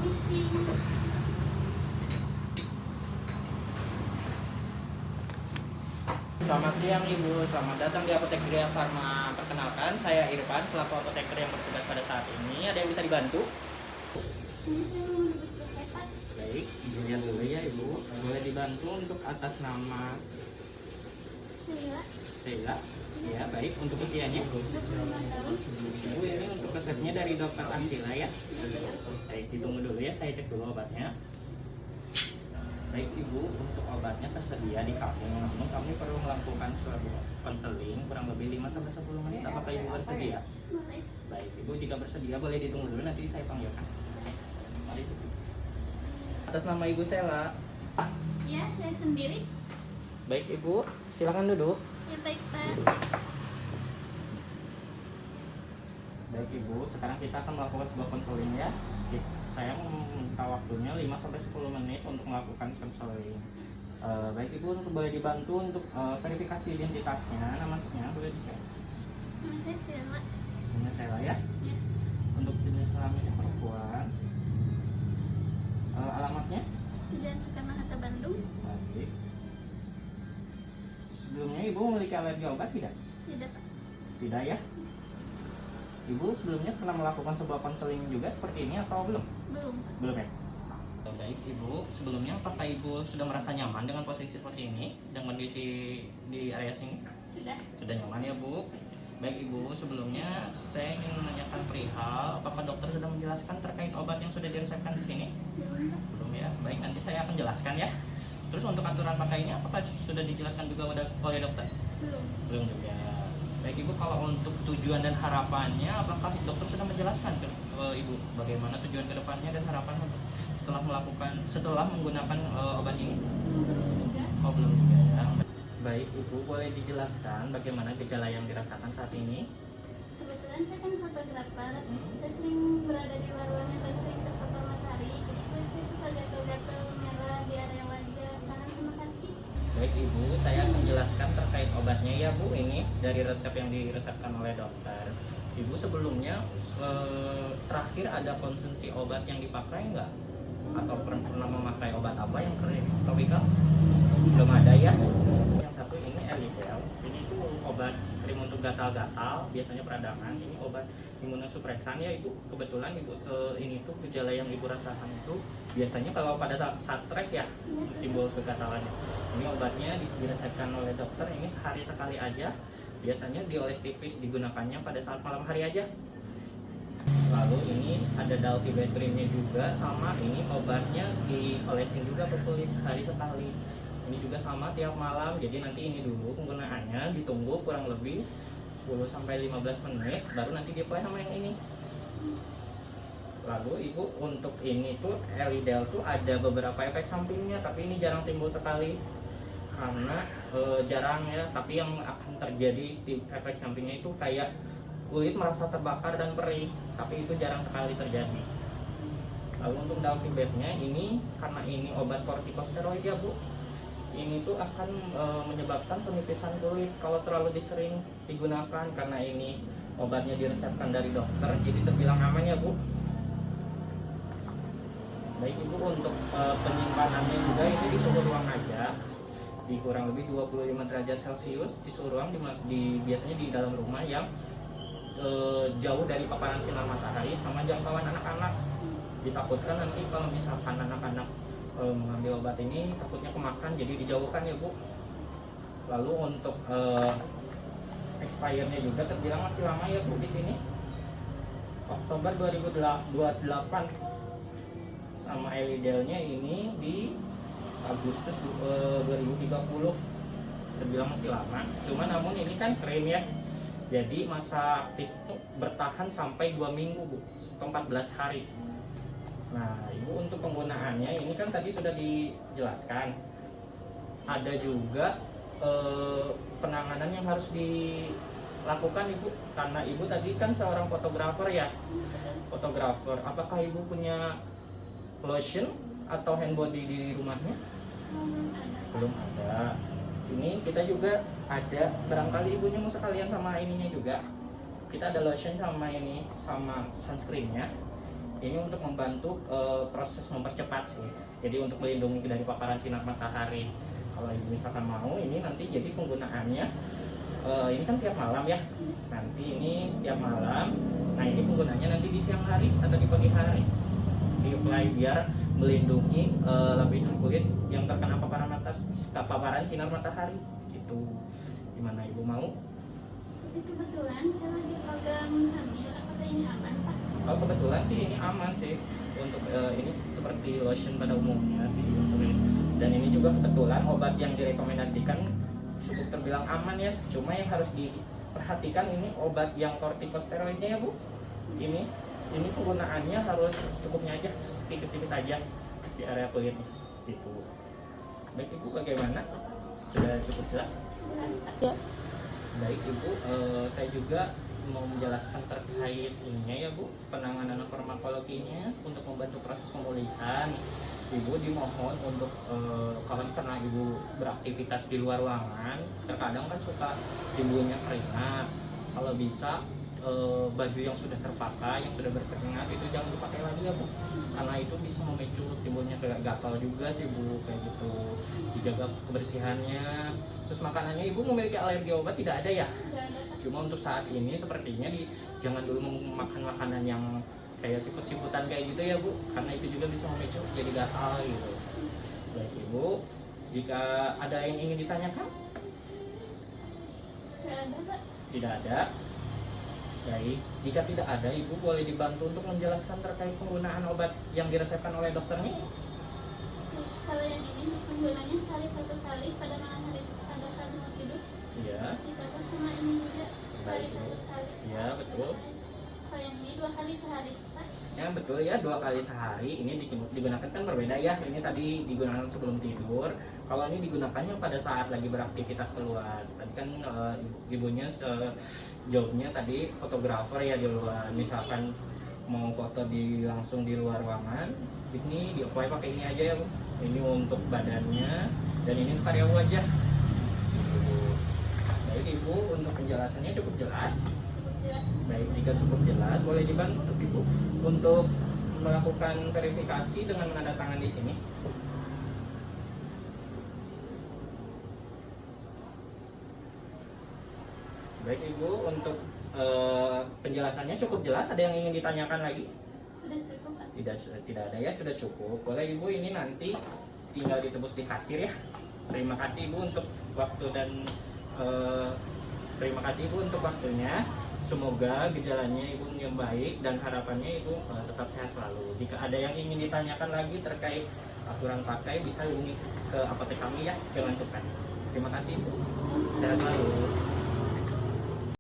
pusing. Selamat siang Ibu, selamat datang di Apotek Gria Farma. Perkenalkan, saya Irfan, selaku apoteker yang bertugas pada saat ini. Ada yang bisa dibantu? Baik, dilihat dulu ya Ibu. Boleh dibantu untuk atas nama Sheila. Ya, baik. Untuk usianya? 25 tahun. Ibu, ini untuk resepnya dari dokter Ansila ya. Baik, ditunggu dulu ya, saya cek dulu obatnya. Baik Ibu, untuk obatnya tersedia di kami, namun kami perlu melakukan suatu konseling kurang lebih 5-10 menit. Apakah Ibu bersedia? Boleh. Baik Ibu, jika bersedia boleh ditunggu dulu, nanti saya panggilkan. Mari. Atas nama Ibu Sheila. Ya, saya sendiri. Baik Ibu, silakan duduk. Ya, baik Pak. Baik Ibu, sekarang kita akan melakukan sebuah konseling ya. Saya meminta waktunya 5-10 menit untuk melakukan konseling. Baik Ibu, untuk boleh dibantu untuk verifikasi identitasnya, namanya boleh dicek. Nama saya Sheila. Ini Sheila ya. Ya. Untuk jenis kelaminnya perempuan. Alamatnya? Jalan Soekarno-Hatta, Bandung. Baik. Sebelumnya Ibu memiliki alergi obat tidak? Tidak Pak. Tidak ya. Ibu sebelumnya pernah melakukan sebuah konseling juga seperti ini atau belum? Belum Pak. Belum ya? Baik Ibu, sebelumnya apakah Ibu sudah merasa nyaman dengan posisi seperti ini dan kondisi di area sini? Sudah. Sudah nyaman ya Bu? Baik Ibu, sebelumnya saya ingin menanyakan perihal apakah dokter sudah menjelaskan terkait obat yang sudah diresepkan di sini? Belum Pak. Belum ya? Baik, nanti saya akan jelaskan ya. Terus untuk aturan pakainya apakah sudah dijelaskan juga oleh dokter? Belum. Belum juga. Baik Ibu, kalau untuk tujuan dan harapannya, apakah dokter sudah menjelaskan ke Ibu bagaimana tujuan kedepannya dan harapannya setelah menggunakan obat ini? Belum juga. Oh belum juga ya. Baik Ibu, boleh dijelaskan bagaimana gejala yang dirasakan saat ini? Kebetulan saya kan fotografer. Hmm. Saya sering berada di luar ruangan dan sering terpapar matahari. Jadi saya suka gatal-gatal merah di area wajah, tangan sama kaki. Baik Ibu, saya akan jelaskan terkait obatnya ya Bu. Ini dari resep yang diresepkan oleh dokter. Ibu sebelumnya terakhir ada konsumsi obat yang dipakai enggak? Atau pernah memakai obat apa yang topikal? Belum ada ya. Yang satu ini Elidel. Ini itu obat krim untuk gatal-gatal, biasanya peradangan. Ini obat imunosupresan ya Ibu. Kebetulan Ibu ini tuh gejala yang Ibu rasakan itu biasanya kalau pada saat stres ya timbul kegatalannya. Ini obatnya diresepkan oleh dokter, ini sehari sekali aja. Biasanya dioles tipis digunakannya pada saat malam hari aja. Lalu ini ada dalfibetrinnya juga, sama ini obatnya diolesin juga ke kulit sehari sekali. Ini juga sama tiap malam. Jadi nanti ini dulu penggunaannya ditunggu kurang lebih 10-15 menit, baru nanti diapply sama yang ini. Lalu Ibu untuk ini tuh Elidel tuh ada beberapa efek sampingnya, tapi ini jarang timbul sekali karena jarang ya. Tapi yang akan terjadi efek sampingnya itu kayak kulit merasa terbakar dan perih, tapi itu jarang sekali terjadi. Lalu untuk dalfibetnya ini karena ini obat kortikosteroid ya Bu, ini tuh akan menyebabkan penipisan kulit kalau terlalu sering digunakan. Karena ini obatnya diresepkan dari dokter, jadi terbilang aman ya Bu. Baik Ibu, untuk penyimpanannya juga ini di suhu ruang aja, di kurang lebih 25 derajat Celcius di suhu ruang, biasanya di dalam rumah yang jauh dari paparan sinar matahari sama jangkauan anak-anak. Ditakutkan nanti kalau misalkan anak-anak mengambil obat ini takutnya kemakan, jadi dijauhkan ya Bu. Lalu untuk expirednya juga terbilang masih lama ya Bu di sini. Oktober 2028 sama Elidelnya ini di Agustus 2030, terbilang masih lama. Cuma namun ini kan krim ya, jadi masa aktif bertahan sampai 2 minggu Bu, atau 14 hari. Nah Ibu, untuk penggunaannya ini kan tadi sudah dijelaskan. Ada juga penanganan yang harus dilakukan Ibu, karena Ibu tadi kan seorang fotografer ya. Fotografer, apakah Ibu punya lotion atau hand body di rumahnya? Belum ada. Ini kita juga ada, barangkali ibunya mau sekalian sama ininya juga. Kita ada lotion sama ini, sama sunscreennya. Ini untuk membantu proses mempercepat sih. Jadi untuk melindungi dari paparan sinar matahari. Kalau ibu misalkan mau, ini nanti jadi penggunaannya ini kan tiap malam ya. Nanti ini tiap malam. Nah ini penggunaannya nanti di siang hari atau di pagi hari. Di-apply biar melindungi lapisan kulit yang terkena paparan sinar matahari. Gitu. Gimana ibu mau? Tapi kebetulan saya lagi program hamil, apakah ini aman Pak? Kalau kebetulan sih ini aman sih untuk ini seperti lotion pada umumnya sih untuk ini. Dan ini juga kebetulan obat yang direkomendasikan cukup terbilang aman ya. Cuma yang harus diperhatikan ini obat yang kortikosteroidnya ya Bu. Ini penggunaannya harus secukupnya aja, tipis-tipis aja di area kulitnya gitu. Baik Ibu, bagaimana? Sudah cukup jelas? Jelas Pak. Ya. Baik Ibu, saya juga mau menjelaskan terkait ininya ya Bu, penanganan farmakologinya untuk membantu proses pemulihan. Ibu dimohon untuk karena Ibu beraktivitas di luar ruangan, terkadang kan suka timbulnya keringat. Kalau bisa baju yang sudah terpakai, yang sudah berkeringat itu jangan dipakai lagi ya Bu, karena itu bisa memicu timbulnya kayak gatal juga sih Bu, kayak gitu. Dijaga kebersihannya. Terus makanannya Ibu memiliki alergi obat tidak ada ya? Jangan Pak. Cuma untuk saat ini sepertinya jangan dulu makan makanan yang kayak siput-siputan kayak gitu ya Bu, karena itu juga bisa memicu jadi gatal gitu. Baik Ibu, jika ada yang ingin ditanyakan? Tidak ada Pak. Tidak ada. Baik, jika tidak ada, Ibu boleh dibantu untuk menjelaskan terkait penggunaan obat yang diresepkan oleh dokter nih? Kalau yang ini penggunanya sehari 1 kali pada malam hari pada saat mau tidur. Iya, Ditambah sama ini juga sehari Baik, Bu. 1 kali. Iya, betul. Kalau yang ini 2 kali sehari Pak. Ya betul ya, 2 kali sehari. Ini digunakan kan berbeda ya. Ini tadi digunakan sebelum tidur. Kalau ini digunakannya pada saat lagi beraktivitas keluar. Tadi kan ibunya jobnya tadi fotografer ya di luar. Misalkan mau foto langsung di luar ruangan, ini di-apply pakai ini aja ya Bu. Ini untuk badannya dan ini untuk area wajah. Baik Ibu, untuk penjelasannya cukup jelas. Cukup jelas. Baik, jika cukup jelas, boleh dibantu Ibu untuk melakukan verifikasi dengan menandatangan di sini. Baik Ibu, untuk penjelasannya cukup jelas. Ada yang ingin ditanyakan lagi? Sudah cukup Pak. Tidak ada ya, sudah cukup. Boleh Ibu, ini nanti tinggal ditebus di kasir ya. Terima kasih Ibu untuk waktu dan terima kasih Ibu untuk waktunya. Semoga gejalanya Ibu yang baik dan harapannya Ibu tetap sehat selalu. Jika ada yang ingin ditanyakan lagi terkait aturan pakai, bisa hubungi ke apotek kami ya, jangan cepat. Terima kasih Ibu. Sehat selalu.